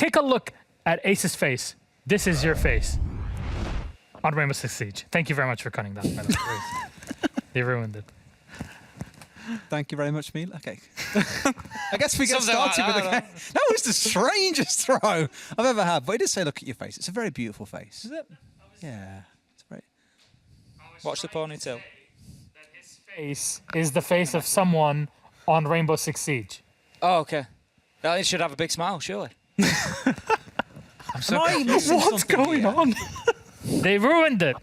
take a look at Ace's face. This is your face on Rainbow Six Siege. Thank you very much for cutting that. By the way. They ruined it. Thank you very much, Mila. Okay. I guess we get Something started like with that, the... No, it's the strangest throw I've ever had. But it did say, look at your face. It's a very beautiful face. Is it? Yeah. It's very... Watch the ponytail. His face is the face of someone on Rainbow Six Siege. Oh, okay. Well, he should have a big smile, surely. I'm so What's going on? They ruined it.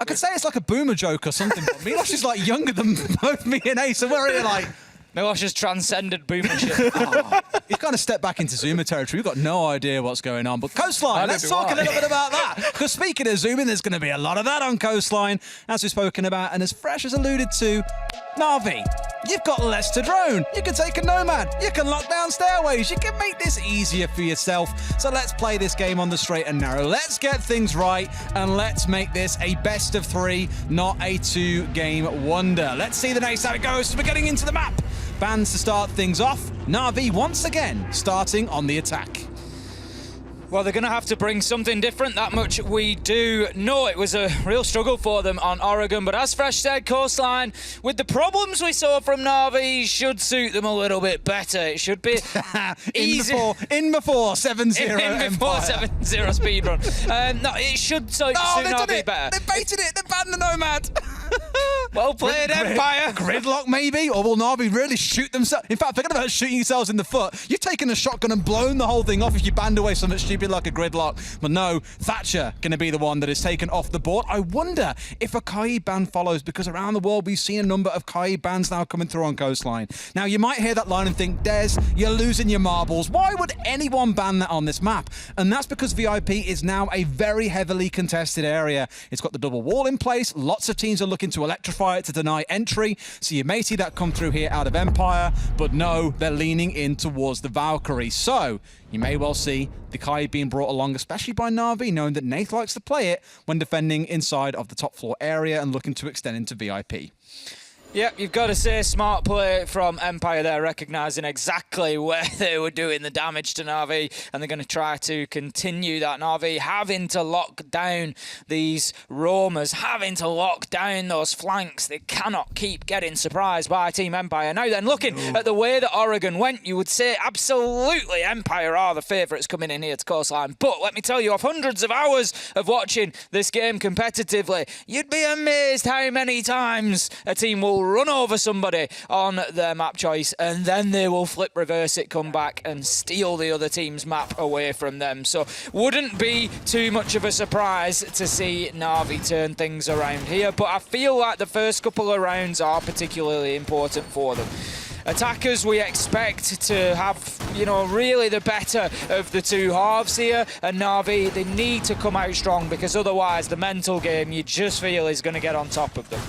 I could say it's like a boomer joke or something, but Milosh is like younger than both me and Ace, so we're here like... Milosh has transcended boomership. Oh. He's kind of stepped back into Zoomer territory. We've got no idea what's going on. But Coastline, let's talk a little bit about that. Because speaking of zooming, there's going to be a lot of that on Coastline, as we've spoken about. And as Fresh has alluded to, Na'Vi, you've got less to drone. You can take a Nomad. You can lock down stairways. You can make this easier for yourself. So let's play this game on the straight and narrow. Let's get things right, and let's make this a best of 3, not a 2-game wonder. Let's see the next how it goes. We're getting into the map. Bans to start things off. Na'Vi once again starting on the attack. Well, they're going to have to bring something different, that much we do know. It was a real struggle for them on Oregon, but as Fresh said, Coastline, with the problems we saw from Na'Vi, should suit them a little bit better. It should be easy. In before 7-0 In before 7-0 speedrun. No, it should suit Na'Vi better. They baited it. They banned the Nomad. Well played, Empire. Gridlock, maybe? Or will Na'Vi really shoot themselves? In fact, forget about shooting yourselves in the foot. You've taken a shotgun and blown the whole thing off if you banned away something stupid like a Gridlock. But no, Thatcher going to be the one that is taken off the board. I wonder if a Kai ban follows, because around the world we've seen a number of Kai bans now coming through on Coastline. Now, you might hear that line and think, Des, you're losing your marbles. Why would anyone ban that on this map? And that's because VIP is now a very heavily contested area. It's got the double wall in place. Lots of teams are looking to electrify it to deny entry. So you may see that come through here out of Empire. But no, they're leaning in towards the Valkyrie. So you may well see the Kai being brought along, especially by Na'Vi, knowing that Nath likes to play it when defending inside of the top floor area and looking to extend into VIP. Yep, you've got to say smart play from Empire there, recognising exactly where they were doing the damage to Na'Vi, and they're going to try to continue that. Na'Vi having to lock down these roamers, having to lock down those flanks. They cannot keep getting surprised by Team Empire. Now then, looking at the way that Oregon went, you would say absolutely Empire are the favourites coming in here to Coastline. But let me tell you, of hundreds of hours of watching this game competitively, you'd be amazed how many times a team will run over somebody on their map choice, and then they will flip reverse it, come back and steal the other team's map away from them. So wouldn't be too much of a surprise to see Na'Vi turn things around here, but I feel like the first couple of rounds are particularly important for them. Attackers, we expect to have, you know, really the better of the two halves here, and Na'Vi, they need to come out strong, because otherwise the mental game, you just feel, is going to get on top of them.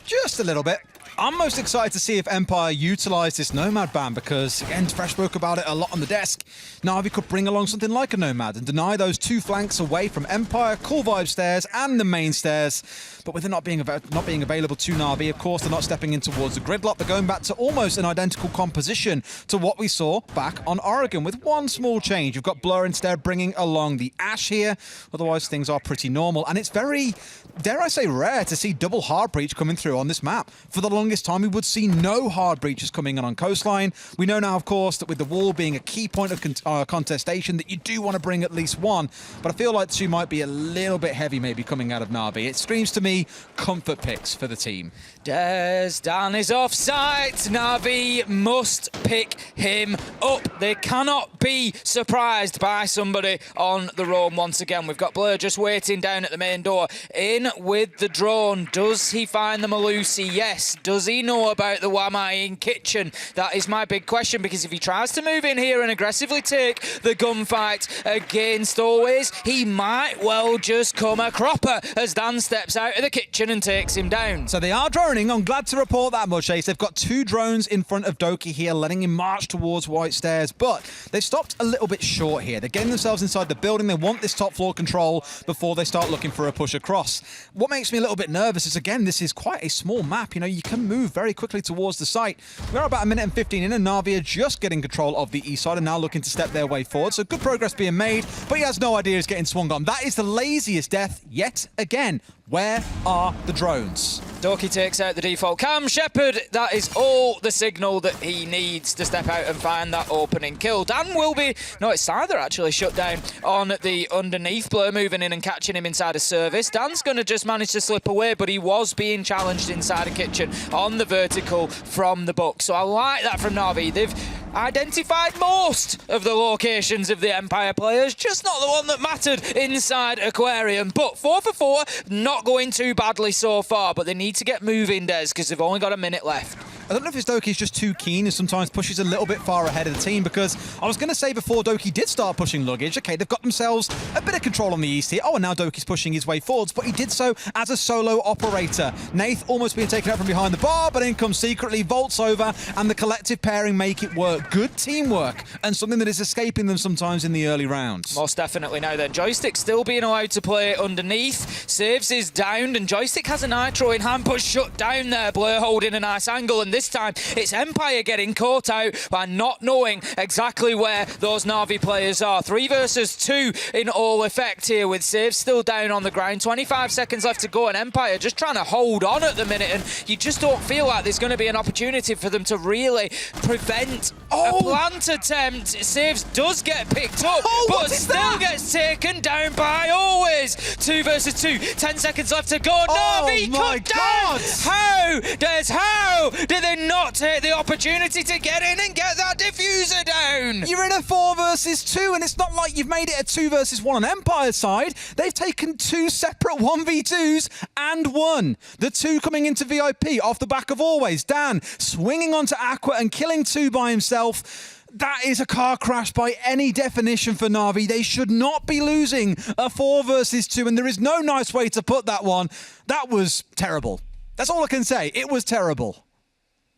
Just a little bit. I'm most excited to see if Empire utilise this Nomad ban, because, again, Fresh spoke about it a lot on the desk. Na'Vi could bring along something like a Nomad and deny those two flanks away from Empire, Cool Vibe stairs and the main stairs. But with it not being available to Na'Vi, of course, they're not stepping in towards the gridlock. They're going back to almost an identical composition to what we saw back on Oregon, with one small change. You've got Blur instead bringing along the Ash here. Otherwise, things are pretty normal. And it's very, dare I say, rare to see double hard breach coming through on this map. For the longest time, we would see no hard breaches coming in on Coastline. We know now, of course, that with the wall being a key point of contestation, that you do want to bring at least one. But I feel like two might be a little bit heavy maybe coming out of Na'Vi. It screams to me comfort picks for the team. Des Dan is offside. Na'Vi must pick him up. They cannot be surprised by somebody on the roam once again. We've got Blur just waiting down at the main door. In with the drone. Does he find the Malusi? Yes. Does he know about the Wamai in kitchen? That is my big question, because if he tries to move in here and aggressively take the gunfight against Always, he might well just come a cropper as Dan steps out of the kitchen and takes him down. So they are droning. I'm glad to report that much, Ace. They've got two drones in front of Doki here, letting him march towards White Stairs, but they've stopped a little bit short here. They're getting themselves inside the building. They want this top floor control before they start looking for a push across. What makes me a little bit nervous is, again, this is quite a small map. You know, you can move very quickly towards the site. We're about a minute and 15 in, and Na'Vi are just getting control of the east side and now looking to step their way forward. So good progress being made, but he has no idea he's getting swung on. That is the laziest death yet again. Where are the drones? Doki takes out the default cam. Shepard, that is all the signal that he needs to step out and find that opening kill. Dan will be, no, it's either actually shut down on the underneath. Blur moving in and catching him inside a service. Dan's going to just manage to slip away, but he was being challenged inside a kitchen on the vertical from the book. So I like that from Na'Vi. They've identified most of the locations of the Empire players, just not the one that mattered inside Aquarium. But 4 for 4, not going too badly so far, but they need to get moving, Des, because they've only got a minute left. I don't know if Doki's just too keen and sometimes pushes a little bit far ahead of the team, because I was going to say before Doki did start pushing luggage, okay, they've got themselves a bit of control on the east here. Oh, and now Doki's pushing his way forwards, but he did so as a solo operator. Nath almost being taken out from behind the bar, but in comes secretly, vaults over, and the collective pairing make it work. Good teamwork, and something that is escaping them sometimes in the early rounds. Most definitely now then. Joystick still being allowed to play underneath. Saves is downed, and Joystick has a nitro in hand, but shut down there. Blur holding a nice angle, and this time it's Empire getting caught out by not knowing exactly where those Na'Vi players are. 3 versus 2 in all effect here, with Saves still down on the ground. 25 seconds left to go, and Empire just trying to hold on at the minute, and you just don't feel like there's going to be an opportunity for them to really prevent a plant attempt. Saves does get picked up, but still gets taken down by Always. 2 versus 2, 10 seconds left to go. Na'Vi cut down! How? Des, how did they not take the opportunity to get in and get that diffuser down? You're in a 4 versus 2, and it's not like you've made it a 2 versus 1 on Empire's side. They've taken 2 separate 1v2s and won. The 2 coming into VIP off the back of Always. Dan swinging onto Aqua and killing 2 by himself. That is a car crash by any definition for Na'Vi. They should not be losing a 4 versus 2, and there is no nice way to put that one. That was terrible. That's all I can say. It was terrible.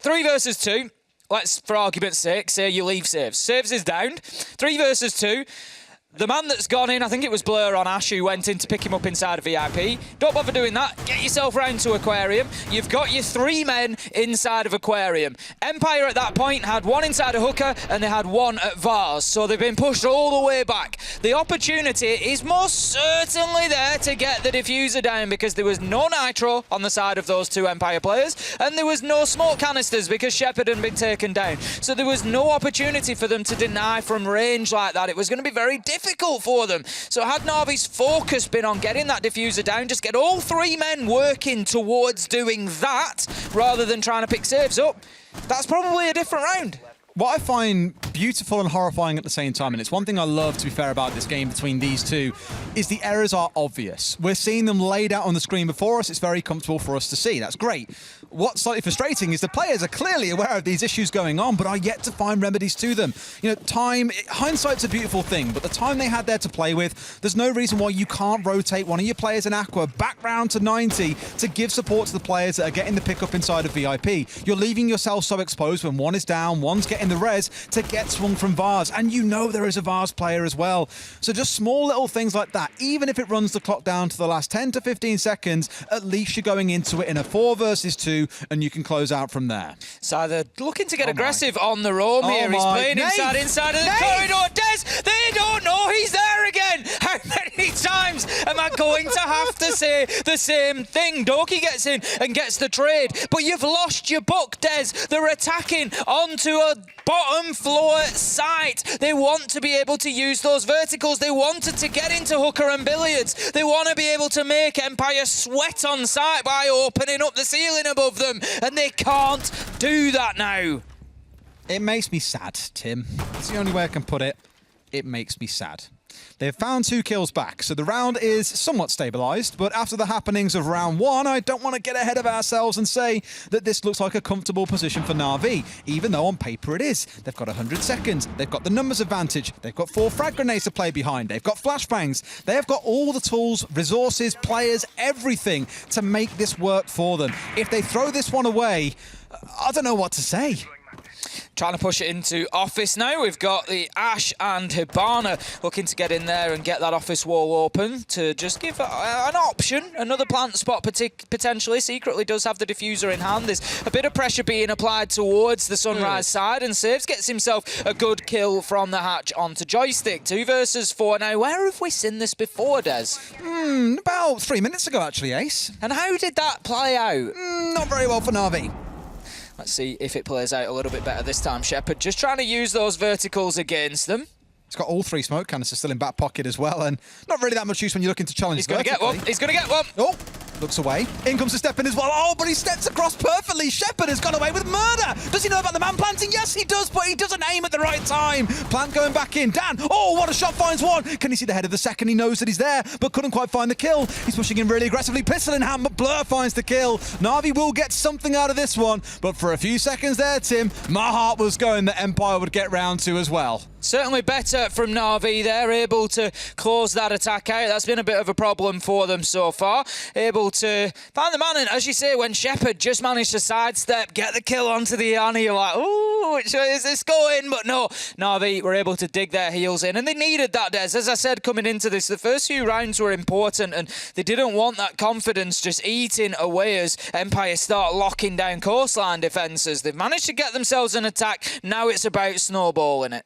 3 versus 2. Let's, for argument's sake, say you leave Saves. Saves is downed. 3 versus 2. The man that's gone in, I think it was Blur on Ash, who went in to pick him up inside a VIP. Don't bother doing that. Get yourself round to Aquarium. You've got your 3 men inside of Aquarium. Empire at that point had 1 inside a hooker and they had 1 at Vars. So they've been pushed all the way back. The opportunity is most certainly there to get the diffuser down, because there was no nitro on the side of those 2 Empire players, and there was no smoke canisters because Shepard had been taken down. So there was no opportunity for them to deny from range like that. It was going to be very difficult for them. So had Na'Vi's focus been on getting that diffuser down, just get all 3 men working towards doing that rather than trying to pick Saves up, that's probably a different round. What I find beautiful and horrifying at the same time, and it's one thing I love, to be fair, about this game between these 2, is the errors are obvious. We're seeing them laid out on the screen before us. It's very comfortable for us to see. That's great. What's slightly frustrating is the players are clearly aware of these issues going on, but are yet to find remedies to them. You know, hindsight's a beautiful thing, but the time they had there to play with, there's no reason why you can't rotate one of your players in Aqua back round to 90 to give support to the players that are getting the pickup inside of VIP. You're leaving yourself so exposed when 1 is down, 1's getting the res to get swung from Vars, and you know there is a Vars player as well. So just small little things like that, even if it runs the clock down to the last 10 to 15 seconds, at least you're going into it in a 4 versus 2, and you can close out from there. So they're looking to get aggressive on the roam here. He's playing inside of the corridor. Des, they don't know he's there again. How many times am I going to have to say the same thing? Doki gets in and gets the trade, but you've lost your book, Des. They're attacking onto a bottom floor site. They want to be able to use those verticals. They wanted to get into hooker and billiards. They want to be able to make Empire sweat on site by opening up the ceiling above them, and they can't do that now. It makes me sad, Tim. It's the only way I can put it. It makes me sad. They've found 2 kills back, so the round is somewhat stabilised, but after the happenings of round 1, I don't want to get ahead of ourselves and say that this looks like a comfortable position for Na'Vi, even though on paper it is. They've got 100 seconds, they've got the numbers advantage, they've got 4 frag grenades to play behind, they've got flashbangs, they have got all the tools, resources, players, everything to make this work for them. If they throw this one away, I don't know what to say. Trying to push it into office now. We've got the Ash and Hibana looking to get in there and get that office wall open to just give an option. Another plant spot potentially. Secretly does have the diffuser in hand. There's a bit of pressure being applied towards the Sunrise side, and Saves gets himself a good kill from the hatch onto Joystick. 2 versus 4. Now, where have we seen this before, Des? About 3 minutes ago, actually, Ace. And how did that play out? Not very well for Na'Vi. Let's see if it plays out a little bit better this time. Shepard just trying to use those verticals against them. He's got all 3 smoke canisters still in back pocket as well, and not really that much use when you're looking to challenge. He's going to get one. He's going to get one. Oh, looks away. In comes the step in as well. Oh, but he steps across perfectly. Shepard has got away with murder. Does he know about the man planting? Yes, he does, but he doesn't aim at the right time. Plant going back in. Dan, oh, what a shot, finds one. Can he see the head of the second? He knows that he's there, but couldn't quite find the kill. He's pushing in really aggressively. Pistol in hand, but Blur finds the kill. Na'Vi will get something out of this one, but for a few seconds there, Tim, my heart was going that Empire would get round 2 as well. Certainly better from Na'Vi. They're able to close that attack out. That's been a bit of a problem for them so far. Able to find the man, and as you say, when Shepard just managed to sidestep, get the kill onto the Yanni, you're like, ooh, which way is this going? But no, Na'Vi were able to dig their heels in, and they needed that, Des. As I said, coming into this, the first few rounds were important, and they didn't want that confidence just eating away as Empire start locking down coastline defences. They've managed to get themselves an attack. Now it's about snowballing it.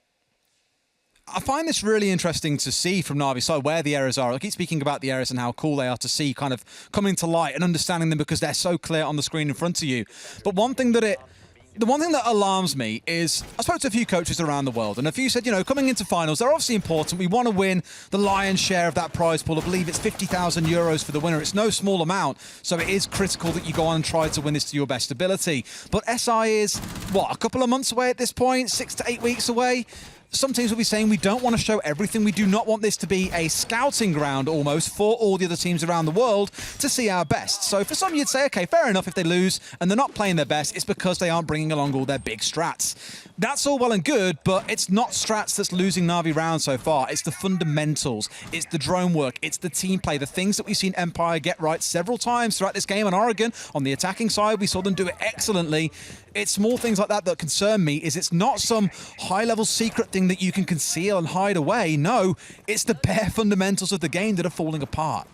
I find this really interesting to see from Na'Vi's side where the errors are. I keep speaking about the errors and how cool they are to see kind of coming to light and understanding them because they're so clear on the screen in front of you. But the one thing that alarms me is I spoke to a few coaches around the world, and a few said, you know, coming into finals, they're obviously important. We want to win the lion's share of that prize pool. I believe it's 50,000 euros for the winner. It's no small amount, so it is critical that you go on and try to win this to your best ability. But SI is, what, a couple of months away at this point? 6 to 8 weeks away? Some teams will be saying we don't want to show everything. We do not want this to be a scouting ground almost for all the other teams around the world to see our best. So for some, you'd say, okay, fair enough if they lose and they're not playing their best, it's because they aren't bringing along all their big strats. That's all well and good, but it's not strats that's losing Na'Vi round so far. It's the fundamentals. It's the drone work. It's the team play. The things that we've seen Empire get right several times throughout this game. And Oregon, on the attacking side, we saw them do it excellently. It's small things like that that concern me. Is it's not some high-level secret thing that you can conceal and hide away. No, it's the bare fundamentals of the game that are falling apart.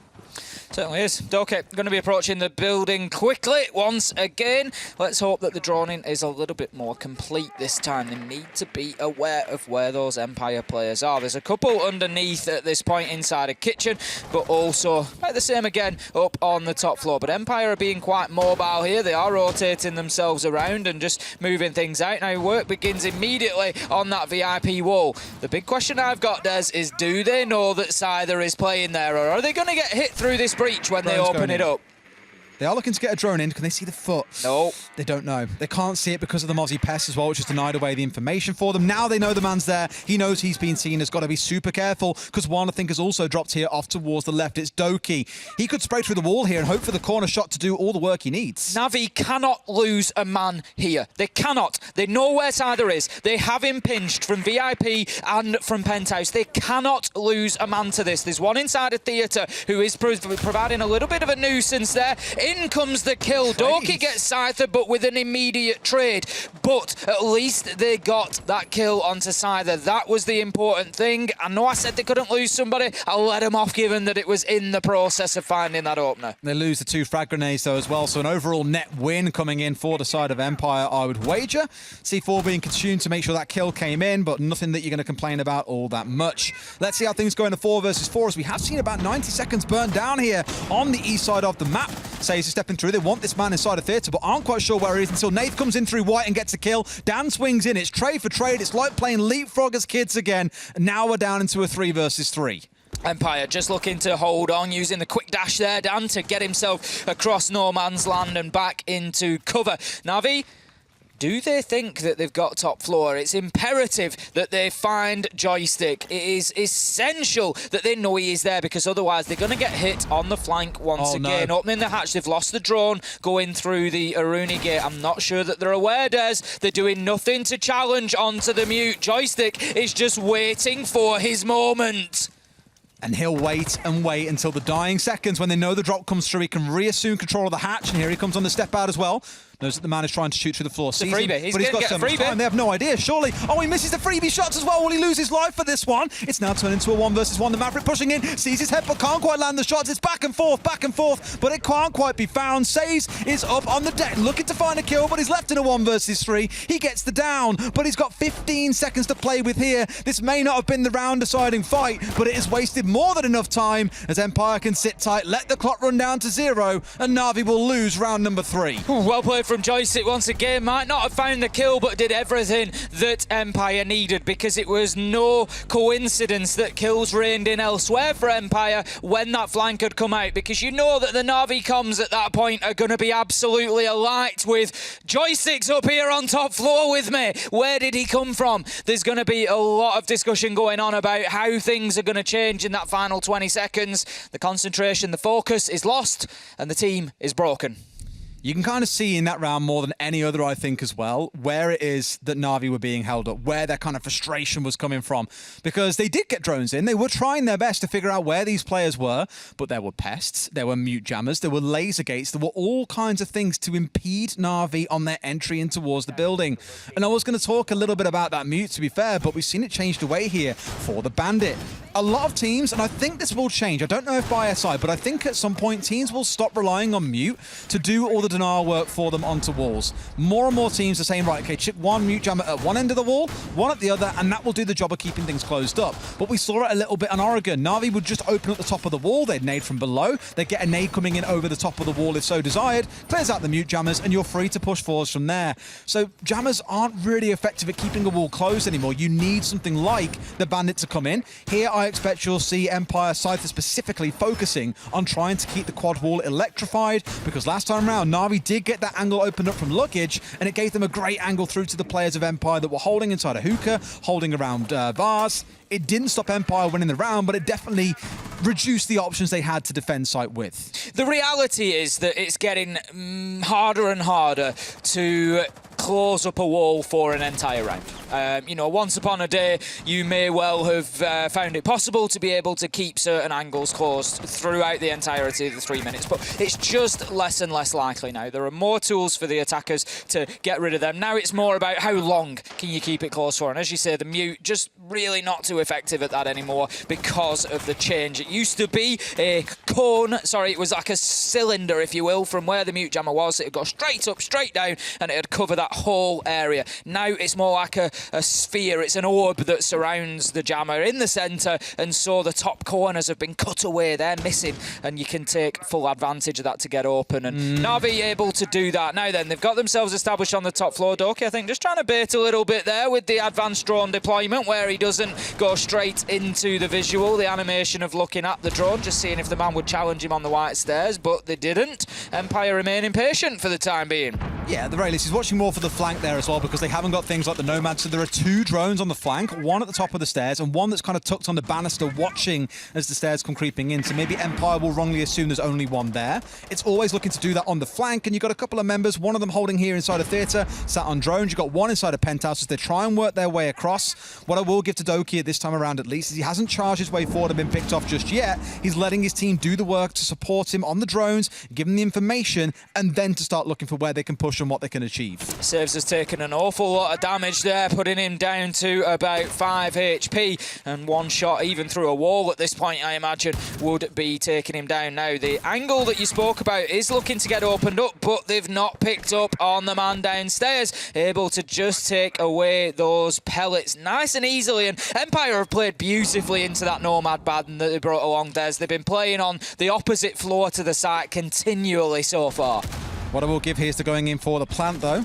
Certainly is. Doke going to be approaching the building quickly once again. Let's hope that the droning is a little bit more complete this time. They need to be aware of where those Empire players are. There's a couple underneath at this point inside a kitchen, but also like the same again up on the top floor. But Empire are being quite mobile here. They are rotating themselves around and just moving things out. Now work begins immediately on that VIP wall. The big question I've got, Des, is do they know that Scyther is playing there, or are they going to get hit through this breach when they open it up? They are looking to get a drone in. Can they see the foot? No. They don't know. They can't see it because of the Mozzie Pest as well, which has denied away the information for them. Now they know the man's there. He knows he's been seen. Has got to be super careful because one, I think, has also dropped here off towards the left. It's Doki. He could spray through the wall here and hope for the corner shot to do all the work he needs. Na'Vi cannot lose a man here. They cannot. They know where Scyther is. They have him pinched from VIP and from Penthouse. They cannot lose a man to this. There's one inside a theatre who is providing a little bit of a nuisance there. In comes the kill. Doki gets Scyther, but with an immediate trade. But at least they got that kill onto Scyther. That was the important thing. I know I said they couldn't lose somebody. I'll let them off given that it was in the process of finding that opener. They lose the 2 frag grenades though as well, so an overall net win coming in for the side of Empire, I would wager. C4 being consumed to make sure that kill came in, but nothing that you're going to complain about all that much. Let's see how things go in a 4 versus 4 as we have seen about 90 seconds burnt down here on the east side of the map. Says he's stepping through. They want this man inside a theatre, but aren't quite sure where he is until Nath comes in through white and gets a kill. Dan swings in. It's trade for trade. It's like playing leapfrog as kids again. And now we're down into a 3 versus 3. Empire just looking to hold on, using the quick dash there, Dan, to get himself across no man's land and back into cover. Na'Vi, do they think that they've got top floor? It's imperative that they find Joystick. It is essential that they know he is there because otherwise they're going to get hit on the flank once again. No. Opening the hatch, they've lost the drone going through the Aruni gate. I'm not sure that they're aware, Des. They're doing nothing to challenge onto the mute. Joystick is just waiting for his moment. And he'll wait and wait until the dying seconds when they know the drop comes through. He can reassume control of the hatch, and here he comes on the step out as well. Knows that the man is trying to shoot through the floor. It's a freebie. He's but he's going got to so get a much freebie. time. They have no idea, surely. Oh, he misses the freebie shots as well. Will he lose his life for this one? It's now turned into a 1 versus 1. The Maverick pushing in, sees his head, but can't quite land the shots. It's back and forth, but it can't quite be found. Says is up on the deck, looking to find a kill, but he's left in a 1 versus 3. He gets the down, but he's got 15 seconds to play with here. This may not have been the round-deciding fight, but it has wasted more than enough time as Empire can sit tight, let the clock run down to 0, and Na'Vi will lose round number 3. Well played from Joystick once again. Might not have found the kill, but did everything that Empire needed, because it was no coincidence that kills rained in elsewhere for Empire when that flank had come out, because you know that the Na'Vi comms at that point are going to be absolutely alight with Joysticks up here on top floor with me. Where did he come from? There's going to be a lot of discussion going on about how things are going to change in that final 20 seconds. The concentration, the focus is lost, and the team is broken. You can kind of see in that round more than any other, I think, as well, where it is that Na'Vi were being held up, where their kind of frustration was coming from. Because they did get drones in. They were trying their best to figure out where these players were, but there were pests, there were mute jammers, there were laser gates, there were all kinds of things to impede Na'Vi on their entry in towards the building. And I was going to talk a little bit about that mute, to be fair, but we've seen it changed away here for the Bandit. A lot of teams, and I think this will change, I don't know if by SI, but I think at some point teams will stop relying on mute to do all the denial work for them onto walls. More and more teams are saying, right, okay, chip one mute jammer at one end of the wall, one at the other, and that will do the job of keeping things closed up. But we saw it a little bit on Oregon. Na'Vi would just open up the top of the wall, they'd nade from below, they'd get a nade coming in over the top of the wall if so desired, clears out the mute jammers, and you're free to push forwards from there. So jammers aren't really effective at keeping a wall closed anymore. You need something like the Bandit to come in. Here I expect you'll see Empire Scyther specifically focusing on trying to keep the quad wall electrified, because last time around Na'Vi did get that angle opened up from luggage, and it gave them a great angle through to the players of Empire that were holding inside a hookah, holding around Vars. It didn't stop Empire winning the round, but it definitely reduced the options they had to defend site with. The reality is that it's getting harder and harder to close up a wall for an entire round. You know, once upon a day, you may well have found it possible to be able to keep certain angles closed throughout the entirety of the 3 minutes, but it's just less and less likely now. There are more tools for the attackers to get rid of them. Now it's more about how long can you keep it closed for, and as you say, the mute just really not too effective at that anymore because of the change. It used to be a cone, sorry, it was like a cylinder, if you will, from where the mute jammer was. It would go straight up, straight down, and it would cover that whole area. Now it's more like a sphere, it's an orb that surrounds the jammer in the centre, and so the top corners have been cut away, they're missing, and you can take full advantage of that to get open, and Na'Vi able to do that. Now then, they've got themselves established on the top floor. Doki, I think, just trying to bait a little bit there with the advanced drone deployment, where he doesn't go straight into the visual, the animation of looking at the drone, just seeing if the man would challenge him on the white stairs, but they didn't. Empire remaining patient for the time being. Yeah, at the very least, he's watching more for the flank there as well, because they haven't got things like the Nomad. So there are 2 drones on the flank, one at the top of the stairs and one that's kind of tucked on the banister watching as the stairs come creeping in. So maybe Empire will wrongly assume there's only one there. It's always looking to do that on the flank, and you've got a couple of members, one of them holding here inside a theatre, sat on drones. You've got one inside a penthouse as they try and work their way across. What I will give to Doki at this time around, at least, is he hasn't charged his way forward and been picked off just yet. He's letting his team do the work to support him on the drones, give him the information, and then to start looking for where they can push and what they can achieve. Saves has taken an awful lot of damage there, putting him down to about 5 HP, and one shot even through a wall at this point, I imagine, would be taking him down. Now the angle that you spoke about is looking to get opened up, but they've not picked up on the man downstairs, able to just take away those pellets nice and easily, and Empire have played beautifully into that Nomad Baden that they brought along there. They've been playing on the opposite floor to the site continually so far. What I will give here is to going in for the plant, though.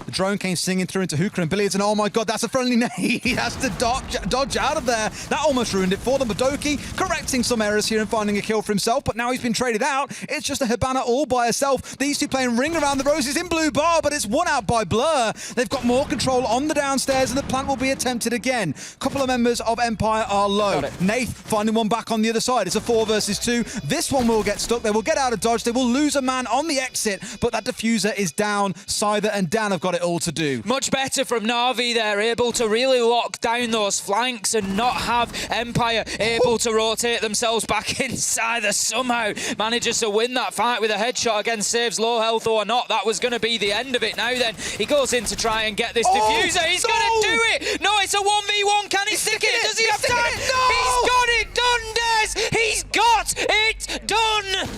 The drone came singing through into hookah and billiards, and oh my god, that's a friendly nade. He has to dodge out of there. That almost ruined it for them. Doki correcting some errors here and finding a kill for himself, but now he's been traded out. It's just a Hibana all by herself. These two playing ring around the roses in blue bar, but it's won out by Blur. They've got more control on the downstairs, and the plant will be attempted again. Couple of members of Empire are low. Nath finding one back on the other side. It's a 4 versus 2. This one will get stuck. They will get out of dodge. They will lose a man on the exit, but that diffuser is down. Scyther and Dan have got it it all to do. Much better from Na'Vi there, able to really lock down those flanks and not have Empire able to rotate themselves back inside. They somehow manages to win that fight with a headshot against Saves low health or not. That was going to be the end of it. Now then, he goes in to try and get this diffuser. He's going to do it! No, it's a 1v1. Can he stick it? Does he have time? He's got it done, Des! He's got it done!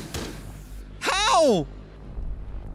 How?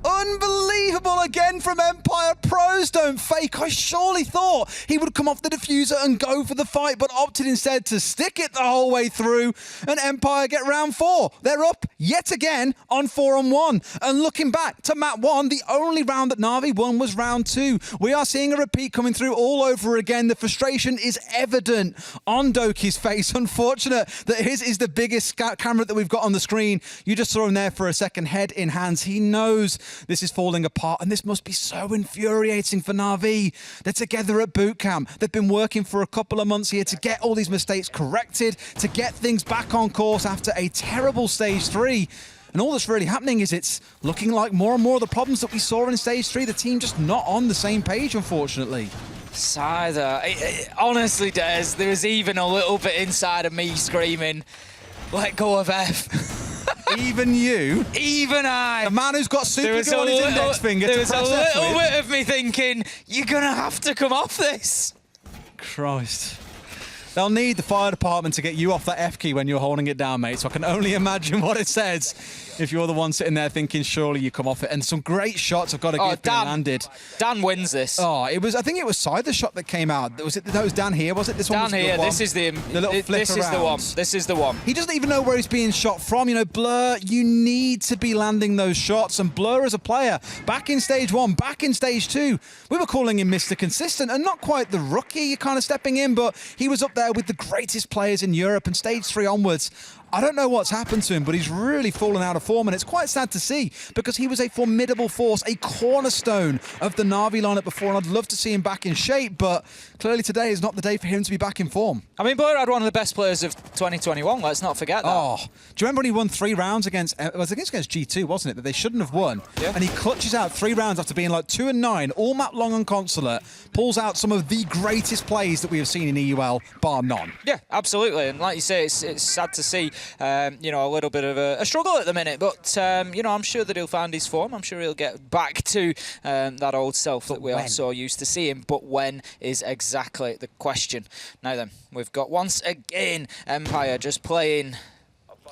Unbelievable again from Empire. Pros don't fake. I surely thought he would come off the diffuser and go for the fight, but opted instead to stick it the whole way through, and Empire get round 4. They're up yet again on 4-on-1. And looking back to map 1, the only round that Na'Vi won was round 2. We are seeing a repeat coming through all over again. The frustration is evident on Doki's face. Unfortunate that his is the biggest camera that we've got on the screen. You just saw him there for a second, head in hands. He knows this is falling apart, and this must be so infuriating for Na'Vi. They're together at boot camp. They've been working for a couple of months here to get all these mistakes corrected, to get things back on course after a terrible Stage 3. And all that's really happening is it's looking like more and more of the problems that we saw in Stage 3, the team just not on the same page, unfortunately. Scyther, honestly, Des, there was even a little bit inside of me screaming, let go of F. Even you? Even I. The man who's got super glue on his index finger there to was a press F little with. bit of me thinking, you're going to have to come off this. Christ. They'll need the fire department to get you off that F key when you're holding it down, mate. So I can only imagine what it says if you're the one sitting there thinking, surely you come off it. And some great shots I've got to give being landed. Dan wins this. Oh, I think it was the shot that came out. Was it? That was Dan here, was it? This one was Dan here. one. This is the little flip This around. is the one. This is the one. He doesn't even know where he's being shot from. You know, Blur, you need to be landing those shots. And Blur as a player, back in Stage 1, back in Stage 2, we were calling him Mr. Consistent and not quite the rookie you're kind of stepping in, but he was up there with the greatest players in Europe. And Stage 3 onwards, I don't know what's happened to him, but he's really fallen out of form, and it's quite sad to see because he was a formidable force, a cornerstone of the Na'Vi lineup before, and I'd love to see him back in shape, but clearly today is not the day for him to be back in form. I mean, Blur had one of the best players of 2021, let's not forget that. Oh, do you remember when he won 3 rounds against, it was against G2, wasn't it, that they shouldn't have won? Yeah. And he clutches out 3 rounds after being like 2-9, all map long on Consulate, pulls out some of the greatest plays that we have seen in EUL, bar none. Yeah, absolutely. And like you say, it's sad to see, you know, a little bit of a struggle at the minute. But, you know, I'm sure that he'll find his form. I'm sure he'll get back to that old self that we are so used to seeing. But when is exactly the question. Now then, we've got once again Empire just playing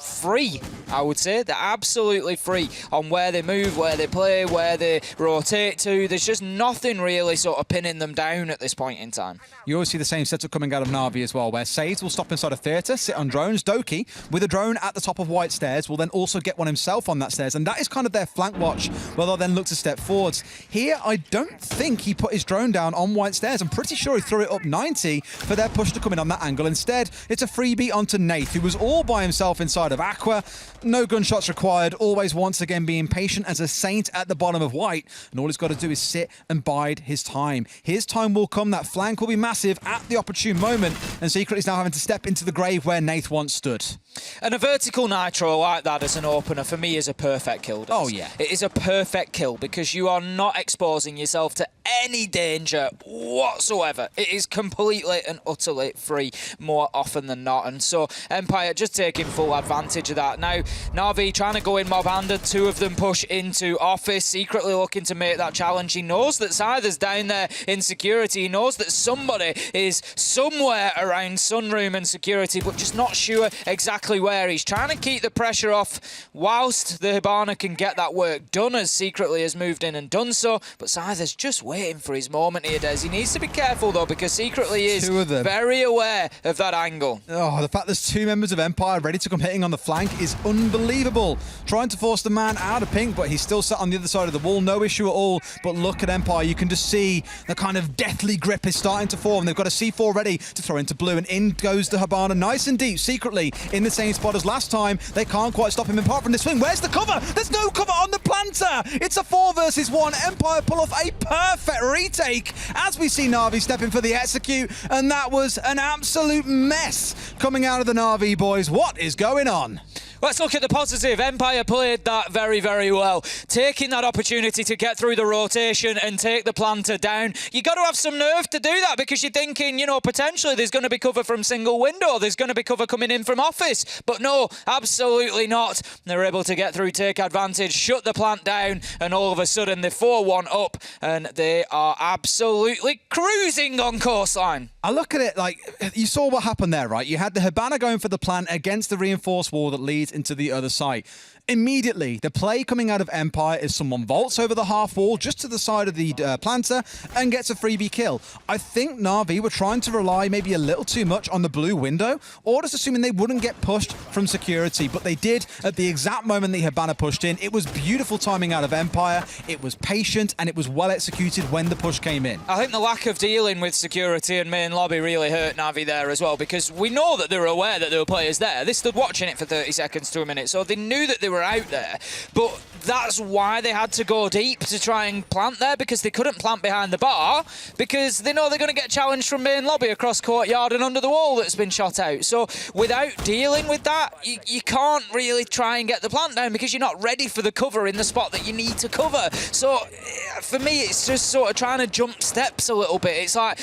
free, I would say. They're absolutely free on where they move, where they play, where they rotate to. There's just nothing really sort of pinning them down at this point in time. You always see the same setup coming out of Na'Vi as well, where Sades will stop inside a theatre, sit on drones. Doki, with a drone at the top of White Stairs, will then also get one himself on that stairs, and that is kind of their flank watch, where they'll then look to step forwards. Here, I don't think he put his drone down on White Stairs. I'm pretty sure he threw it up 90 for their push to come in on that angle. Instead, it's a freebie onto Nath, who was all by himself inside of Aqua. No gunshots required, always once again being patient as a saint at the bottom of White, and all he's got to do is sit and bide his time. His time will come, that flank will be massive at the opportune moment, and Secret is now having to step into the grave where Nath once stood. And a vertical nitro like that as an opener for me is a perfect kill. Oh yeah. It is a perfect kill because you are not exposing yourself to any danger whatsoever. It is completely and utterly free more often than not, and so Empire just taking full advantage of that. Now Na'Vi trying to go in mob-handed, 2 of them push into office, secretly looking to make that challenge. He knows that Scyther's down there in security, he knows that somebody is somewhere around Sunroom and security, but just not sure exactly where. He's trying to keep the pressure off whilst the Hibana can get that work done, as Secretly has moved in and done so, but Scyther's just waiting for his moment here, Des. He needs to be careful though, because Secretly is very aware of that angle. Oh, the fact there's 2 members of Empire ready to come hitting on the flank is unbelievable. Trying to force the man out of pink, but he's still sat on the other side of the wall, no issue at all. But look at Empire, you can just see the kind of deathly grip is starting to form. They've got a C4 ready to throw into blue, and in goes the Hibana nice and deep, Secretly in the same spot as last time. They can't quite stop him apart from the swing. Where's the cover? There's no cover on the planter. It's a 4 versus 1. Empire pull off a perfect retake as we see Na'Vi stepping for the execute, and that was an absolute mess coming out of the Na'Vi boys. What is going on? Let's look at the positive. Empire played that very, very well. Taking that opportunity to get through the rotation and take the planter down. You got to have some nerve to do that because you're thinking, you know, potentially there's going to be cover from single window. There's going to be cover coming in from office. But no, absolutely not. They're able to get through, take advantage, shut the plant down, and all of a sudden they're 4-1 up and they are absolutely cruising on coastline. I look at it like, you saw what happened there, right? You had the Hibana going for the plant against the reinforced wall that leads into the other site. Immediately, the play coming out of Empire is someone vaults over the half wall just to the side of the planter and gets a freebie kill. I think Na'Vi were trying to rely maybe a little too much on the blue window, or just assuming they wouldn't get pushed from security, but they did at the exact moment the Hibana pushed in. It was beautiful timing out of Empire. It was patient and it was well executed when the push came in. I think the lack of dealing with security and main lobby really hurt Na'Vi there as well, because we know that they were aware that there were players there. They stood watching it for 30 seconds to a minute, so they knew that they were out there. But that's why they had to go deep to try and plant there, because they couldn't plant behind the bar, because they know they're going to get challenged from main lobby across courtyard and under the wall that's been shot out. So without dealing with that, you can't really try and get the plant down because you're not ready for the cover in the spot that you need to cover. So for me, it's just sort of trying to jump steps a little bit. It's like,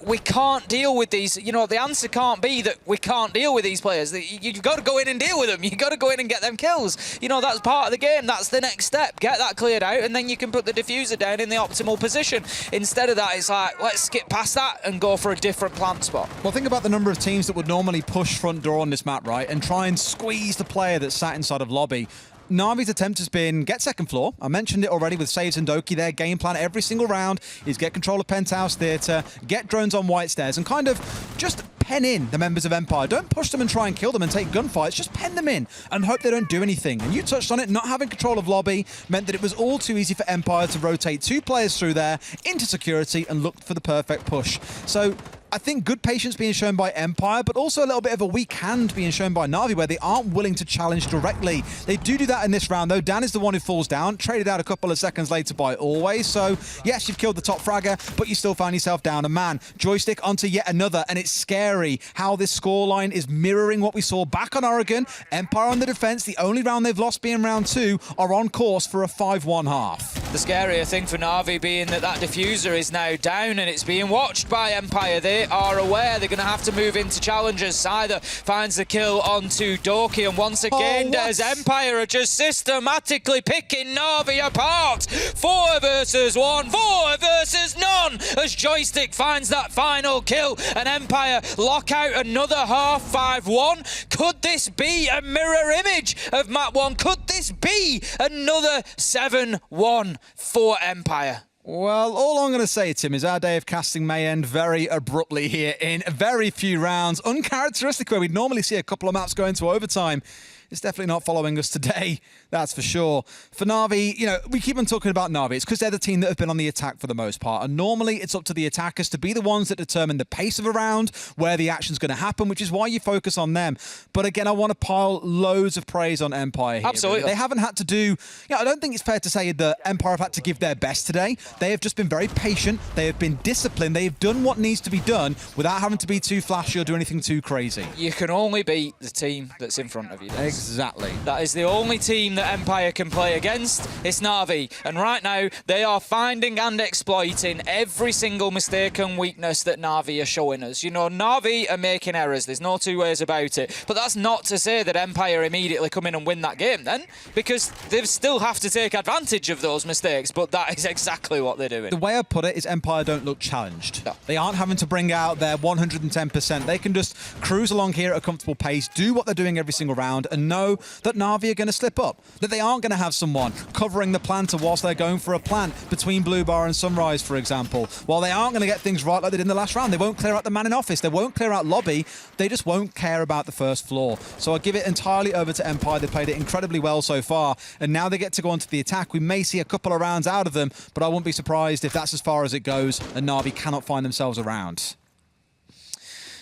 we can't deal with these. You know, the answer can't be that we can't deal with these players. You've got to go in and deal with them. You've got to go in and get them kills. You know, that's part of the game. That's the next step. Get that cleared out, and then you can put the diffuser down in the optimal position. Instead of that, it's like, let's skip past that and go for a different plant spot. Well, think about the number of teams that would normally push front door on this map, right, and try and squeeze the player that's sat inside of lobby. Na'Vi's attempt has been get second floor. I mentioned it already with Saves and Doki. Their game plan every single round is get control of Penthouse Theatre, get drones on White Stairs, and kind of just pen in the members of Empire. Don't push them and try and kill them and take gunfights. Just pen them in and hope they don't do anything. And you touched on it, not having control of lobby meant that it was all too easy for Empire to rotate 2 players through there into security and look for the perfect push. So I think good patience being shown by Empire, but also a little bit of a weak hand being shown by Na'Vi, where they aren't willing to challenge directly. They do that in this round, though. Dan is the one who falls down, traded out a couple of seconds later by Always. So, yes, you've killed the top fragger, but you still found yourself down a man. Joystick onto yet another, and it's scary how this scoreline is mirroring what we saw back on Oregon. Empire on the defense, the only round they've lost being round 2, are on course for a 5-1 half. The scarier thing for Na'Vi being that diffuser is now down and it's being watched by Empire. They are aware they're going to have to move into challengers. Scyther finds the kill onto Doki, and once again, as Empire are just systematically picking Na'Vi apart. 4 versus 1, 4 versus none, as Joystick finds that final kill, and Empire lock out another half 5-1. Could this be a mirror image of Map 1? Could this be another 7-1 for Empire? Well, all I'm going to say, Tim, is our day of casting may end very abruptly here in very few rounds. Uncharacteristic, where we'd normally see a couple of maps go into overtime. It's definitely not following us today, that's for sure. For Na'Vi, you know, we keep on talking about Na'Vi. It's because they're the team that have been on the attack for the most part. And normally it's up to the attackers to be the ones that determine the pace of a round, where the action's going to happen, which is why you focus on them. But again, I want to pile loads of praise on Empire here. Absolutely. Really. They haven't had to do... I don't think it's fair to say that Empire have had to give their best today. They have just been very patient. They have been disciplined. They have done what needs to be done without having to be too flashy or do anything too crazy. You can only beat the team that's in front of you. Exactly. That is the only team that Empire can play against. It's Na'Vi. And right now, they are finding and exploiting every single mistake and weakness that Na'Vi are showing us. You know, Na'Vi are making errors. There's no two ways about it. But that's not to say that Empire immediately come in and win that game then, because they still have to take advantage of those mistakes. But that is exactly what they're doing. The way I put it is Empire don't look challenged. No. They aren't having to bring out their 110%. They can just cruise along here at a comfortable pace, do what they're doing every single round, and know that Na'Vi are going to slip up, that they aren't going to have someone covering the planter whilst they're going for a plant between Blue Bar and Sunrise, for example. While they aren't going to get things right like they did in the last round, they won't clear out the man in office, they won't clear out lobby, they just won't care about the first floor. So I give it entirely over to Empire. They played it incredibly well so far, and now they get to go onto the attack. We may see a couple of rounds out of them, but I wouldn't be surprised if that's as far as it goes and Na'Vi cannot find themselves around.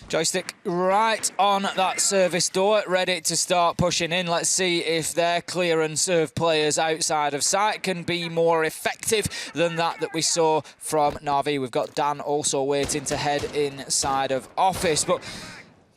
Joystick right on that service door, ready to start pushing in. Let's see if their clear and serve players outside of sight can be more effective than that we saw from Na'Vi. We've got Dan also waiting to head inside of office, but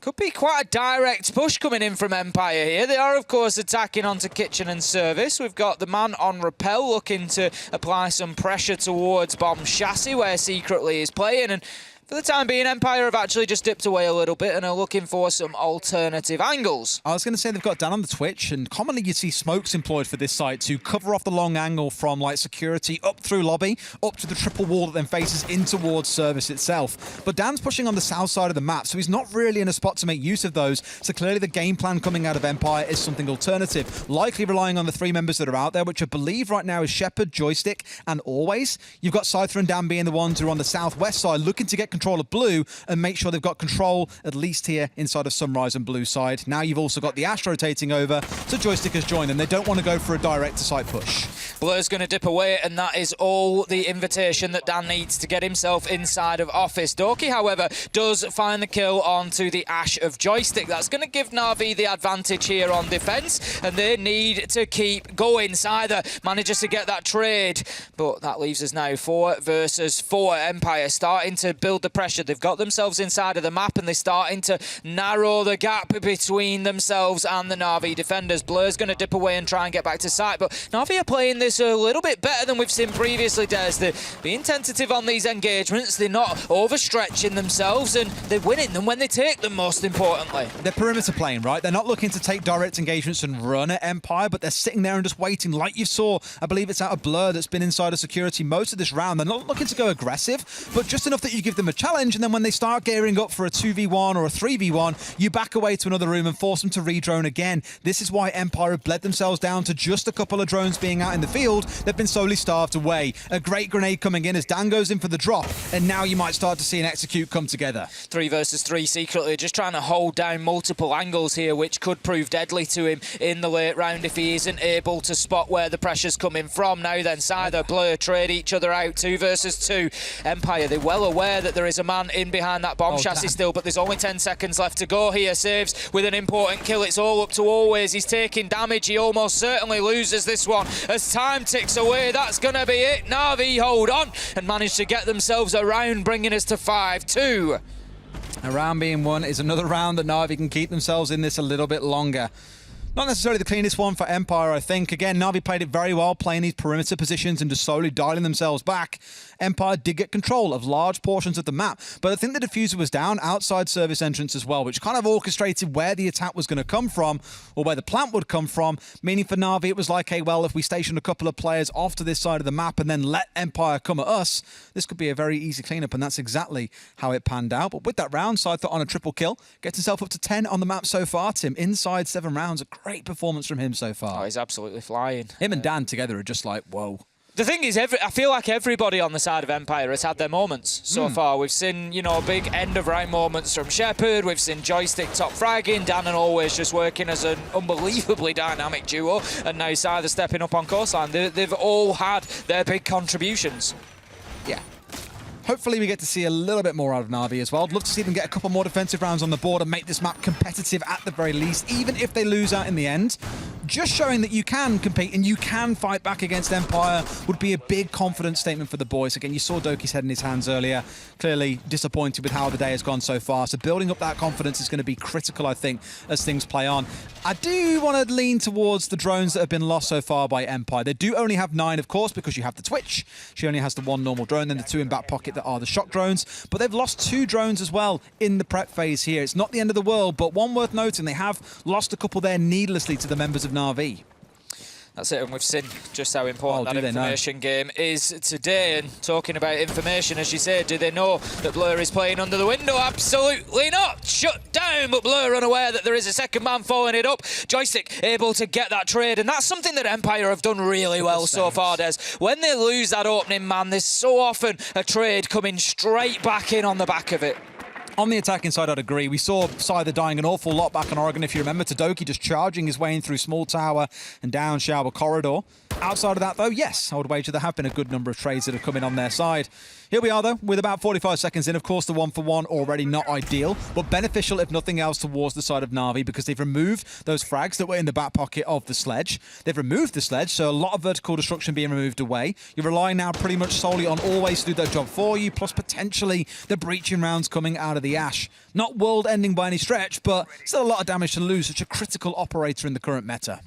Could be quite a direct push coming in from Empire here. They are, of course, attacking onto Kitchen and Service. We've got the man on Repel looking to apply some pressure towards Bomb Chassis, where Secretly is playing. And for the time being, Empire have actually just dipped away a little bit and are looking for some alternative angles. I was going to say they've got Dan on the Twitch, and commonly you see smokes employed for this site to cover off the long angle from like security up through lobby, up to the triple wall that then faces in towards Service itself. But Dan's pushing on the south side of the map, so he's not really in a spot to make use of those. So clearly the game plan coming out of Empire is something alternative, likely relying on the 3 members that are out there, which I believe right now is Shepard, Joystick, and Always. You've got Scyther and Dan being the ones who are on the southwest side looking to get control of blue and make sure they've got control at least here inside of Sunrise and blue side. Now you've also got the Ash rotating over, so Joystick has joined them. They don't want to go for a direct to site push. Blur's going to dip away, and that is all the invitation that Dan needs to get himself inside of Office. Doki, however, does find the kill onto the Ash of Joystick. That's going to give Na'Vi the advantage here on defence, and they need to keep going. Scyther manages to get that trade, but that leaves us now 4 versus 4. Empire starting to build the pressure. They've got themselves inside of the map, and they're starting to narrow the gap between themselves and the Na'Vi defenders. Blur's going to dip away and try and get back to site, but Na'Vi are playing this a little bit better than we've seen previously, Des. They're being tentative on these engagements. They're not overstretching themselves, and they're winning them when they take them, most importantly. They're perimeter playing, right? They're not looking to take direct engagements and run at Empire, but they're sitting there and just waiting, like you saw. I believe it's out of Blur that's been inside of security most of this round. They're not looking to go aggressive, but just enough that you give them a challenge, and then when they start gearing up for a 2v1 or a 3v1, you back away to another room and force them to re-drone again. This is why Empire have bled themselves down to just a couple of drones being out in the field. They've been slowly starved away. A great grenade coming in as Dan goes in for the drop, and now you might start to see an execute come together. 3 versus 3 Secretly, just trying to hold down multiple angles here, which could prove deadly to him in the late round if he isn't able to spot where the pressure's coming from. Now then, Scyther, Blur trade each other out. 2 versus 2. Empire, they're well aware that there is a man in behind that bomb chassis still, but there's only 10 seconds left to go here. Saves with an important kill. It's all up to Always. He's taking damage. He almost certainly loses this one as time ticks away. That's going to be it. Na'Vi hold on and manage to get themselves around, bringing us to 5-2. A round being won is another round that Na'Vi can keep themselves in this a little bit longer. Not necessarily the cleanest one for Empire, I think. Again, Na'Vi played it very well, playing these perimeter positions and just slowly dialing themselves back. Empire did get control of large portions of the map, but I think the diffuser was down outside Service entrance as well, which kind of orchestrated where the attack was going to come from, or where the plant would come from, meaning for Na'Vi it was like, hey, well, if we station a couple of players off to this side of the map and then let Empire come at us, this could be a very easy cleanup, and that's exactly how it panned out. But with that round, Scyther on a triple kill, gets himself up to 10 on the map so far, Tim. Inside 7 rounds, a great performance from him so far. Oh, he's absolutely flying. Him and Dan together are just like, whoa. The thing is, I feel like everybody on the side of Empire has had their moments so far. We've seen, big end-of-round moments from Shepard. We've seen Joystick top fragging, Dan and Always just working as an unbelievably dynamic duo, and now Scyther stepping up on coastline. They've all had their big contributions. Yeah. Hopefully we get to see a little bit more out of Na'Vi as well. I'd love to see them get a couple more defensive rounds on the board and make this map competitive at the very least, even if they lose out in the end. Just showing that you can compete and you can fight back against Empire would be a big confidence statement for the boys. Again, you saw Doki's head in his hands earlier. Clearly disappointed with how the day has gone so far. So building up that confidence is going to be critical, I think, as things play on. I do want to lean towards the drones that have been lost so far by Empire. They do only have 9, of course, because you have the Twitch. She only has the 1 normal drone, then the 2 in back pocket that are the shock drones. But they've lost 2 drones as well in the prep phase here. It's not the end of the world, but one worth noting, they have lost a couple there needlessly to the members of Na'Vi. That's it, and we've seen just how important that information game is today. And talking about information, as you say, do they know that Blur is playing under the window? Absolutely not. Shut down, but Blur unaware that there is a second man following it up. Joystick able to get that trade, and that's something that Empire have done really well so far, Des. When they lose that opening man, there's so often a trade coming straight back in on the back of it. On the attacking side, I'd agree. We saw Scyther dying an awful lot back in Oregon, if you remember. Todoki just charging his way in through Small Tower and down Shower Corridor. Outside of that, though, yes, I would wager there have been a good number of trades that have come in on their side. Here we are, though, with about 45 seconds in. Of course, the 1-for-1 already not ideal, but beneficial, if nothing else, towards the side of Na'Vi because they've removed those frags that were in the back pocket of the sledge. They've removed the sledge, so a lot of vertical destruction being removed away. You're relying now pretty much solely on Always to do that job for you, plus potentially the breaching rounds coming out of the Ash. Not world-ending by any stretch, but still a lot of damage to lose. Such a critical operator in the current meta.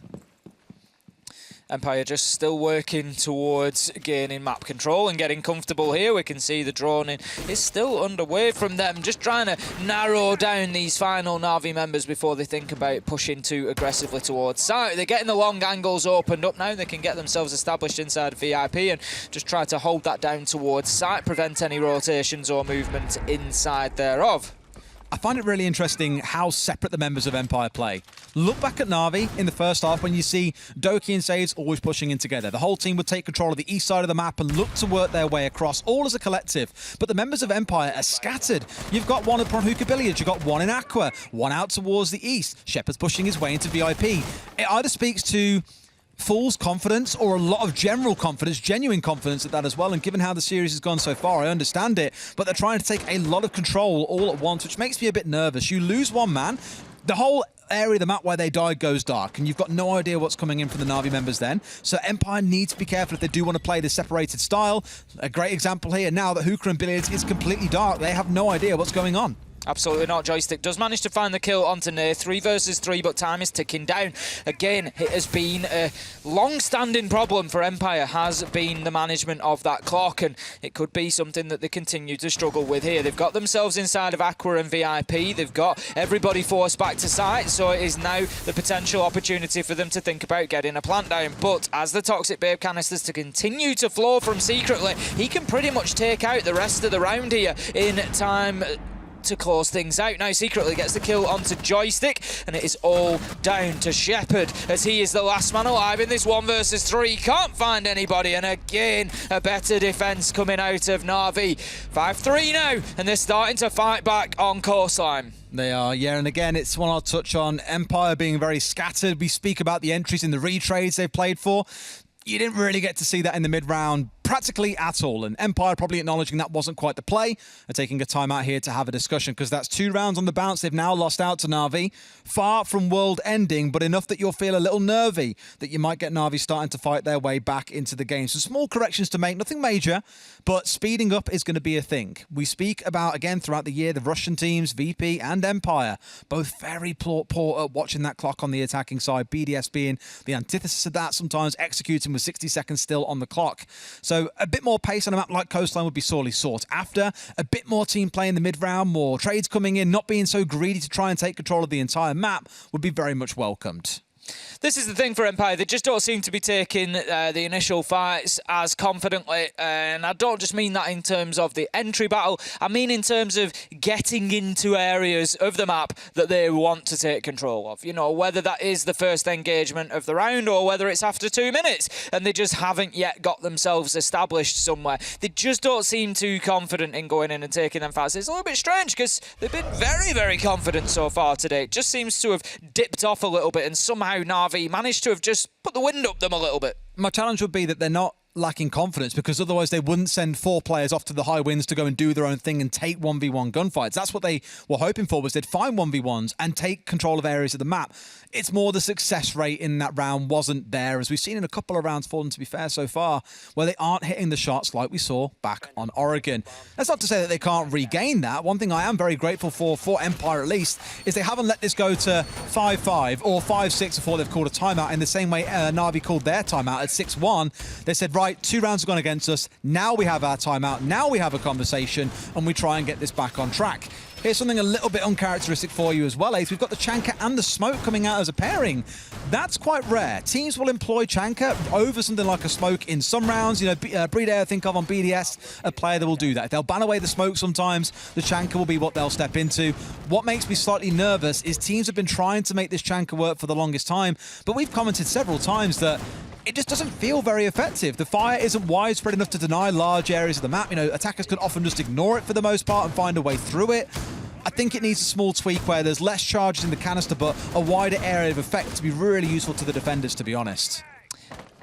Empire just still working towards gaining map control and getting comfortable here. We can see the droning is still underway from them, just trying to narrow down these final Na'Vi members before they think about pushing too aggressively towards site. They're getting the long angles opened up now. They can get themselves established inside VIP and just try to hold that down towards site, prevent any rotations or movement inside thereof. I find it really interesting how separate the members of Empire play. Look back at Na'Vi in the first half when you see Doki and Sades always pushing in together. The whole team would take control of the east side of the map and look to work their way across, all as a collective. But the members of Empire are scattered. You've got one upon Hookah Billiards, you've got one in Aqua, one out towards the east. Shepard's pushing his way into VIP. It either speaks to false confidence or a lot of general confidence, genuine confidence at that as well. And given how the series has gone so far, I understand it. But they're trying to take a lot of control all at once, which makes me a bit nervous. You lose one man, the whole area of the map where they died goes dark, and you've got no idea what's coming in from the Na'Vi members then. So Empire needs to be careful if they do want to play the separated style. A great example here, now that Hookah and Billiards is completely dark, they have no idea what's going on. Absolutely not. Joystick does manage to find the kill onto Nair. 3 versus 3, but time is ticking down. Again, it has been a long-standing problem for Empire, has been the management of that clock, and it could be something that they continue to struggle with here. They've got themselves inside of Aqua and VIP. They've got everybody forced back to site, so it is now the potential opportunity for them to think about getting a plant down. But as the Toxic Babe canisters to continue to flow from Secretly, he can pretty much take out the rest of the round here in time to close things out. Now Secretly gets the kill onto Joystick, and it is all down to Shepard as he is the last man alive in this 1 versus 3. Can't find anybody, and again a better defense coming out of Na'Vi. 5-3 now, and they're starting to fight back on coastline. They are, yeah, and again, it's one I'll touch on. Empire being very scattered. We speak about the entries in the retrades they've played for. You didn't really get to see that in the mid-round practically at all, and Empire probably acknowledging that wasn't quite the play and taking a time out here to have a discussion, because that's 2 rounds on the bounce. They've now lost out to Na'Vi. Far from world ending, but enough that you'll feel a little nervy that you might get Na'Vi starting to fight their way back into the game. So small corrections to make, nothing major, but speeding up is going to be a thing. We speak about, again, throughout the year, the Russian teams, VP and Empire, both very poor at watching that clock on the attacking side, BDS being the antithesis of that, sometimes executing with 60 seconds still on the clock. So a bit more pace on a map like Coastline would be sorely sought after. A bit more team play in the mid-round, more trades coming in, not being so greedy to try and take control of the entire map would be very much welcomed. This is the thing for Empire. They just don't seem to be taking the initial fights as confidently. And I don't just mean that in terms of the entry battle. I mean in terms of getting into areas of the map that they want to take control of. You know, whether that is the first engagement of the round or whether it's after 2 minutes. And they just haven't yet got themselves established somewhere. They just don't seem too confident in going in and taking them fights. It's a little bit strange because they've been very, very confident so far today. It just seems to have dipped off a little bit, and somehow Na'Vi managed to have just put the wind up them a little bit. My challenge would be that they're not lacking confidence, because otherwise they wouldn't send 4 players off to the high winds to go and do their own thing and take 1v1 gunfights. That's what they were hoping for, was they'd find 1v1s and take control of areas of the map. It's more the success rate in that round wasn't there, as we've seen in a couple of rounds for them, to be fair, so far, where they aren't hitting the shots like we saw back on Oregon. That's not to say that they can't regain that. One thing I am very grateful for Empire at least, is they haven't let this go to 5-5 or 5-6 before they've called a timeout, in the same way Na'Vi called their timeout at 6-1. They said, right, 2 rounds have gone against us, now we have our timeout, now we have a conversation, and we try and get this back on track. Here's something a little bit uncharacteristic for you as well, Ace. We've got the Chanka and the Smoke coming out as a pairing. That's quite rare. Teams will employ Chanka over something like a Smoke in some rounds. You know, Breed I think of on BDS, a player that will do that. If they'll ban away the Smoke sometimes, the Chanka will be what they'll step into. What makes me slightly nervous is teams have been trying to make this Chanka work for the longest time, but we've commented several times that it just doesn't feel very effective. The fire isn't widespread enough to deny large areas of the map. You know, attackers can often just ignore it for the most part and find a way through it. I think it needs a small tweak where there's less charges in the canister, but a wider area of effect to be really useful to the defenders, to be honest.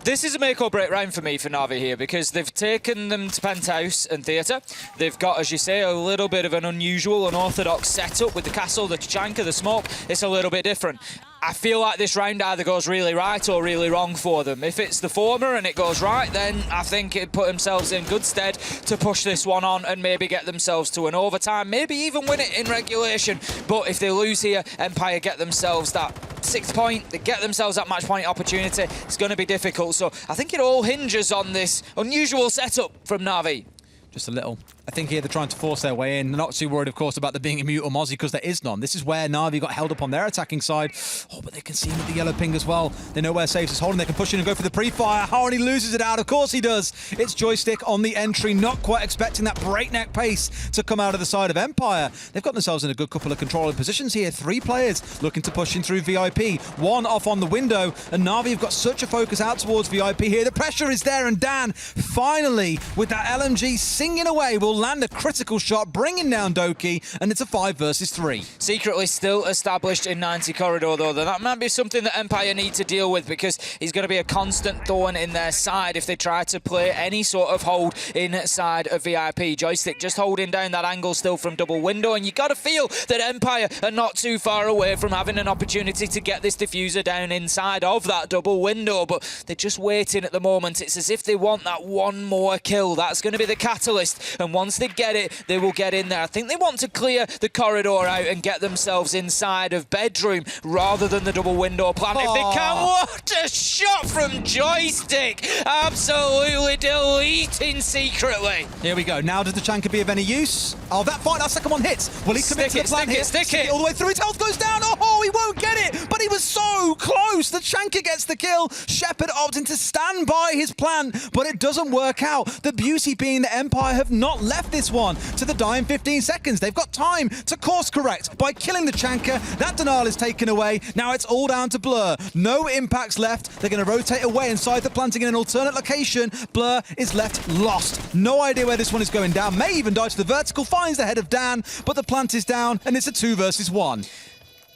This is a make or break round for me for Na'Vi here, because they've taken them to Penthouse and Theatre. They've got, as you say, a little bit of an unusual, unorthodox setup with the castle, the Tachanka, the smoke. It's a little bit different. I feel like this round either goes really right or really wrong for them. If it's the former and it goes right, then I think it'd put themselves in good stead to push this one on and maybe get themselves to an overtime, maybe even win it in regulation. But if they lose here, Empire get themselves that 6th point, they get themselves that match point opportunity. It's going to be difficult. So I think it all hinges on this unusual setup from Na'Vi. Just a little. I think here they're trying to force their way in. They're not too worried, of course, about there being a mute or Mozzie, because there is none. This is where Na'Vi got held up on their attacking side. Oh, but they can see him with the yellow ping as well. They know where Saves is holding. They can push in and go for the pre-fire. Harney loses it out. Of course he does. It's Joystick on the entry. Not quite expecting that breakneck pace to come out of the side of Empire. They've got themselves in a good couple of controlling positions here. 3 players looking to push in through VIP. 1 off on the window. And Na'Vi have got such a focus out towards VIP here. The pressure is there, and Dan, finally, with that LMG singing away, will land a critical shot, bringing down Doki, and it's a 5 versus 3. Secretly still established in 90 corridor, though. That might be something that Empire need to deal with, because he's going to be a constant thorn in their side if they try to play any sort of hold inside of VIP. Joystick just holding down that angle still from double window, and you got to feel that Empire are not too far away from having an opportunity to get this diffuser down inside of that double window, but they're just waiting at the moment. It's as if they want that one more kill. That's going to be the catalyst, and once they get it, they will get in there. I think they want to clear the corridor out and get themselves inside of bedroom rather than the double window plan. If they can, what a shot from Joystick! Absolutely deleting secretly. Here we go. Now does the Tachanka be of any use? Oh, that second one hits. Will he commit to the plan here? Stick it. All the way through. His health goes down. Oh, he won't get it. But he was so close. The Tachanka gets the kill. Shepard opting to stand by his plan, but it doesn't work out. The beauty being that Empire have not left this one to the dying 15 seconds. They've got time to course correct by killing the Tachanka. That denial is taken away. Now it's all down to Blur. No impacts left. They're going to rotate away inside the planting in an alternate location. Blur is left lost. No idea where this one is going down. May even die to the vertical. Finds the head of Dan, but the plant is down, and it's a 2 versus 1.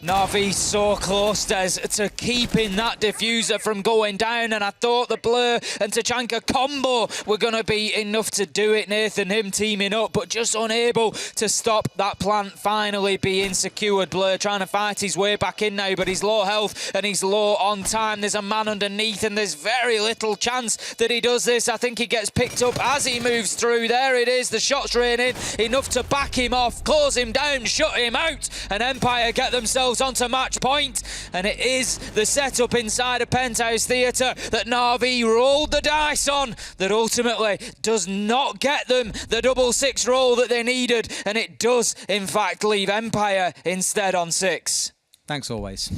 Na'Vi so close, Des, to keeping that diffuser from going down, and I thought the Blur and Tachanka combo were going to be enough to do it. Nathan, him teaming up, but just unable to stop that plant finally being secured. Blur trying to fight his way back in now, but he's low health and he's low on time. There's a man underneath, and there's very little chance that he does this. I think he gets picked up as he moves through. There it is, the shot's raining, enough to back him off, close him down, shut him out, and Empire get themselves onto match point, and it is the setup inside of Penthouse Theatre that Na'Vi rolled the dice on that ultimately does not get them the double 6 roll that they needed, and it does in fact leave Empire instead on 6. Thanks always.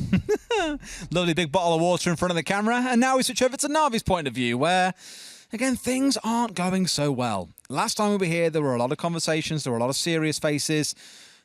Lovely big bottle of water in front of the camera, and now we switch over to Na'Vi's point of view, where again, things aren't going so well. Last time we were here, there were a lot of conversations, there were a lot of serious faces.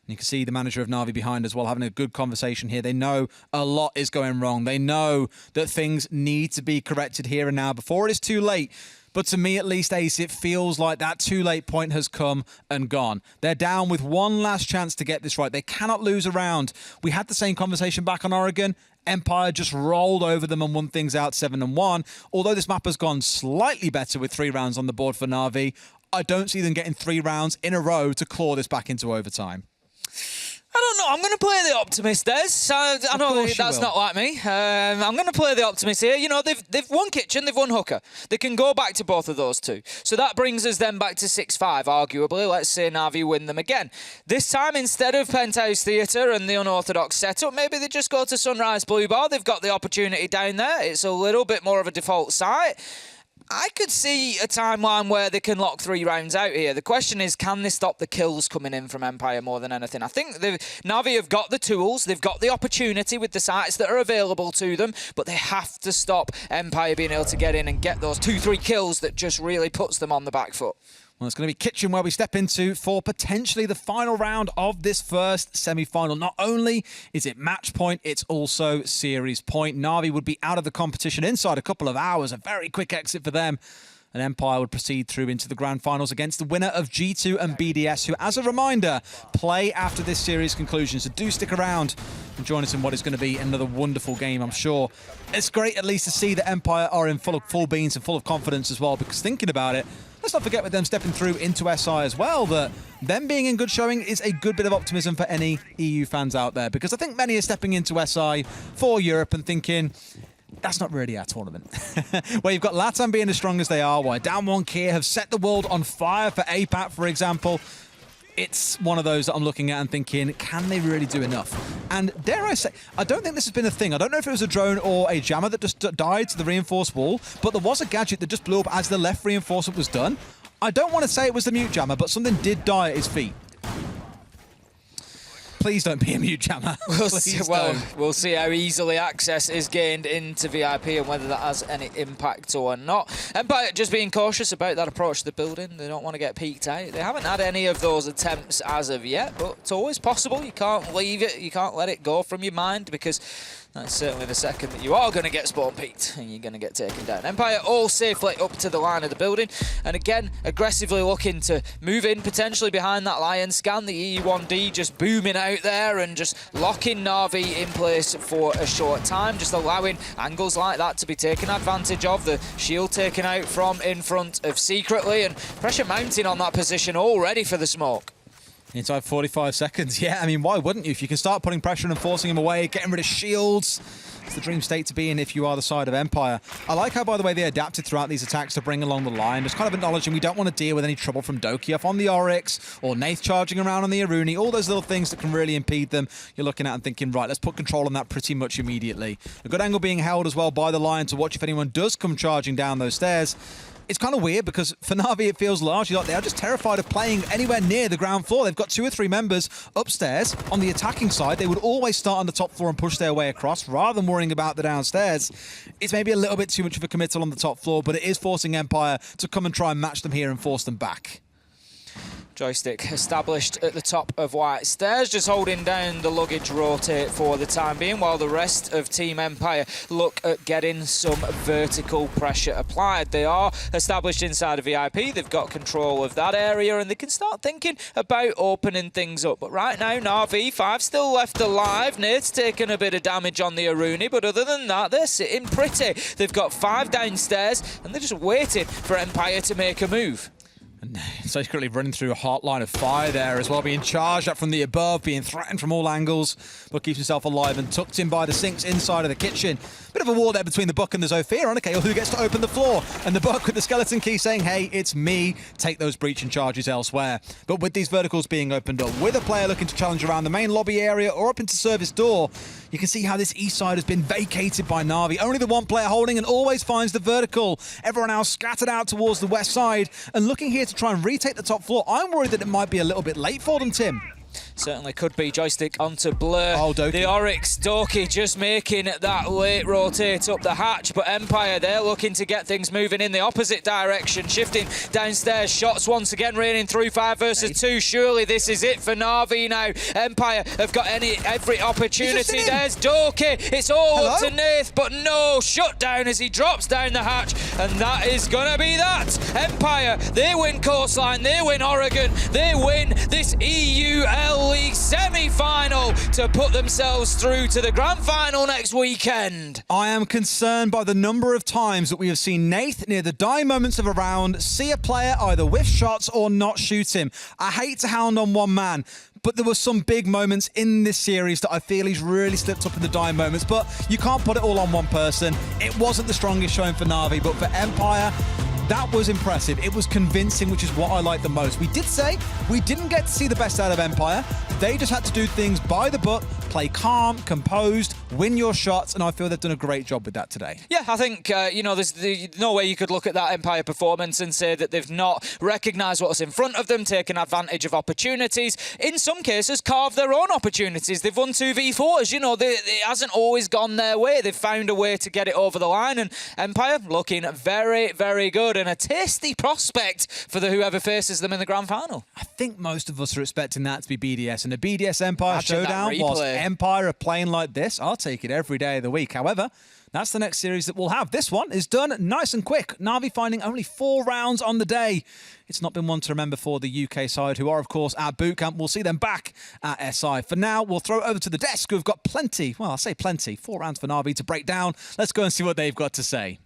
You can see the manager of Na'Vi behind as well, having a good conversation here. They know a lot is going wrong. They know that things need to be corrected here and now before it is too late. But to me, at least, Ace, it feels like that too late point has come and gone. They're down with one last chance to get this right. They cannot lose a round. We had the same conversation back on Oregon. Empire just rolled over them and won things out 7-1. Although this map has gone slightly better with 3 rounds on the board for Na'Vi, I don't see them getting 3 rounds in a row to claw this back into overtime. I don't know. I'm going to play the optimist, Des. I know that's not like me. I'm going to play the optimist here. You know, they've won Kitchen, they've won Hooker. They can go back to both of those two. So that brings us then back to 6-5, arguably. Let's say Na'Vi win them again. This time, instead of Penthouse Theatre and the unorthodox setup, maybe they just go to Sunrise Blue Bar. They've got the opportunity down there. It's a little bit more of a default site. I could see a timeline where they can lock 3 rounds out here. The question is, can they stop the kills coming in from Empire more than anything? I think Na'Vi have got the tools, they've got the opportunity with the sites that are available to them, but they have to stop Empire being able to get in and get those 2-3 kills that just really puts them on the back foot. Well, it's going to be Kitchen where we step into for potentially the final round of this first semi-final. Not only is it match point, it's also series point. Na'Vi would be out of the competition inside a couple of hours. A very quick exit for them. and Empire would proceed through into the grand finals against the winner of G2 and BDS, who, as a reminder, play after this series conclusion. So do stick around and join us in what is going to be another wonderful game, I'm sure. It's great at least to see that Empire are in full beans and full of confidence as well, because thinking about it, let's not forget with them stepping through into SI as well, that them being in good showing is a good bit of optimism for any EU fans out there, because I think many are stepping into SI for Europe and thinking, that's not really our tournament. Where you've got LATAM being as strong as they are, why Down One Kia have set the world on fire for APAC, for example. It's one of those that I'm looking at and thinking, can they really do enough? And dare I say, I don't think this has been a thing. I don't know if it was a drone or a jammer that just died to the reinforced wall, but there was a gadget that just blew up as the left reinforcement was done. I don't want to say it was the mute jammer, but something did die at his feet. Please don't be a mute jammer. We'll see how easily access is gained into VIP and whether that has any impact or not. Empire just being cautious about that approach to the building. They don't want to get peeked out. They haven't had any of those attempts as of yet, but it's always possible. You can't leave it. You can't let it go from your mind, because that's certainly the second that you are going to get spawn peeked and you're going to get taken down. Empire all safely up to the line of the building, and again aggressively looking to move in potentially behind that Lion scan. The EU1D just booming out there and just locking Na'Vi in place for a short time, just allowing angles like that to be taken advantage of. The shield taken out from in front of Secretly, and pressure mounting on that position already for the smoke. Inside 45 seconds, yeah, I mean, why wouldn't you? If you can start putting pressure and forcing him away, getting rid of shields, it's the dream state to be in if you are the side of Empire. I like how, by the way, they adapted throughout these attacks to bring along the line, just kind of acknowledging we don't want to deal with any trouble from Dokiev on the Oryx, or Nath charging around on the Aruni, all those little things that can really impede them. You're looking at and thinking, right, let's put control on that pretty much immediately. A good angle being held as well by the Lion to watch if anyone does come charging down those stairs. It's kind of weird because for Na'Vi it feels largely like they are just terrified of playing anywhere near the ground floor. They've got 2 or 3 members upstairs on the attacking side. They would always start on the top floor and push their way across rather than worrying about the downstairs. It's maybe a little bit too much of a committal on the top floor, but it is forcing Empire to come and try and match them here and force them back. Joystick established at the top of White Stairs, just holding down the luggage rotate for the time being, while the rest of Team Empire look at getting some vertical pressure applied. They are established inside of VIP, they've got control of that area, and they can start thinking about opening things up. But right now, Na'Vi, 5 still left alive. Nate's taken a bit of damage on the Aruni, but other than that, they're sitting pretty. They've got 5 downstairs, and they're just waiting for Empire to make a move. And Secretly running through a hot line of fire there as well, being charged up from the above, being threatened from all angles, but keeps himself alive and tucked in by the sinks inside of the kitchen. Bit of a war there between the Buck and the Zofia. Okay, who gets to open the floor? And the Buck with the skeleton key saying, hey, it's me, take those breaching charges elsewhere. But with these verticals being opened up, with a player looking to challenge around the main lobby area or up into service door, you can see how this east side has been vacated by Na'Vi. Only the one player holding and always finds the vertical. Everyone else scattered out towards the west side and looking here to try and retake the top floor. I'm worried that it might be a little bit late for them, Tim. Certainly could be. Joystick onto Blur. Oh, Doki. The Oryx, Doki just making that late rotate up the hatch, but Empire, they're looking to get things moving in the opposite direction, shifting downstairs. Shots once again raining through 5 versus 2. Surely this is it for Na'Vi now. Empire have got every opportunity. There's Doki. It's all up to Nath, but no, shut down as he drops down the hatch, and that is gonna be that. Empire, they win Coastline, they win Oregon, they win this EUL League semi-final to put themselves through to the grand final next weekend. I am concerned by the number of times that we have seen Nath near the dying moments of a round see a player either whiff shots or not shoot him. I hate to hound on one man, but there were some big moments in this series that I feel he's really slipped up in the dying moments, but you can't put it all on one person. It wasn't the strongest showing for Na'Vi, but for Empire, that was impressive. It was convincing, which is what I like the most. We did say we didn't get to see the best out of Empire. They just had to do things by the book, play calm, composed, win your shots, and I feel they've done a great job with that today. Yeah, I think, there's no way you could look at that Empire performance and say that they've not recognised what's in front of them, taken advantage of opportunities, in some cases carved their own opportunities. They've won 2v4s, it hasn't always gone their way. They've found a way to get it over the line, and Empire looking very, very good, and a tasty prospect for whoever faces them in the grand final. I think most of us are expecting that to be BDS, and the BDS Empire showdown was Empire are playing like this, I'll take it every day of the week. However, that's the next series that we'll have. This one is done nice and quick. Na'Vi finding only 4 rounds on the day. It's not been one to remember for the UK side, who are, of course, at boot camp. We'll see them back at SI. For now, we'll throw it over to the desk, who have got plenty, well, I'll say plenty, 4 rounds for Na'Vi to break down. Let's go and see what they've got to say.